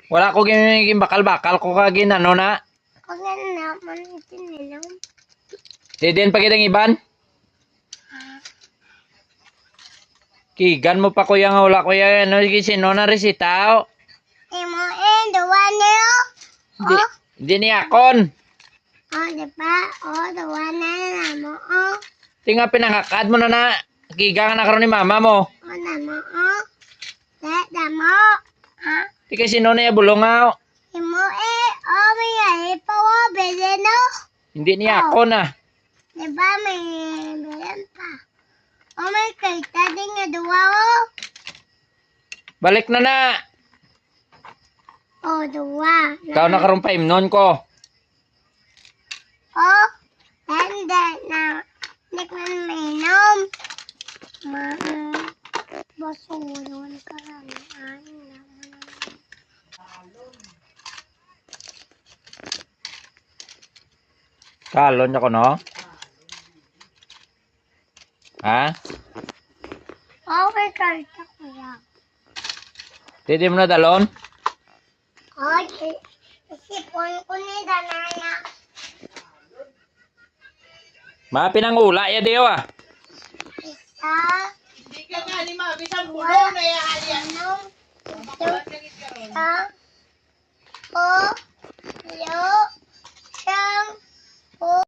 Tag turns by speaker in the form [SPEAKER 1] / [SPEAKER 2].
[SPEAKER 1] Wala ko gin bakal-bakal ko kagin ano na.
[SPEAKER 2] Kung yan naman itinilong.
[SPEAKER 1] Di din pagitang iban. Kigan mo pa kuya nga wala kuya ano sino na resita.
[SPEAKER 2] Imo duwa niyo.
[SPEAKER 1] Di, di ni akon.
[SPEAKER 2] Diba? Duwa na mo.
[SPEAKER 1] Tinga pinangakad mo na. Kiga nga nakaroon ni mama mo.
[SPEAKER 2] Na mo. Damo. Ha?
[SPEAKER 1] Di kay sino na ya bulungaw.
[SPEAKER 2] Imo may ipawa bele no.
[SPEAKER 1] Hindi ni akon ah.
[SPEAKER 2] Diba may belen pa? May kaita din nga duwa
[SPEAKER 1] Balik na na.
[SPEAKER 2] Duwa.
[SPEAKER 1] Ikaw nakaroon pa imnon ko.
[SPEAKER 2] Handa na. Hindi ko na mainom. Basulon karamihan naman.
[SPEAKER 1] Kalon ako no. Ha?
[SPEAKER 2] May karita ko yan.
[SPEAKER 1] Di mo na dalon?
[SPEAKER 2] Sipon ko ni Danana.
[SPEAKER 1] Mga pinangula ya diyo ah.
[SPEAKER 2] Isa.
[SPEAKER 3] Hindi ka nga ni mabisang ulo na yan.
[SPEAKER 2] Isa. O. Yo.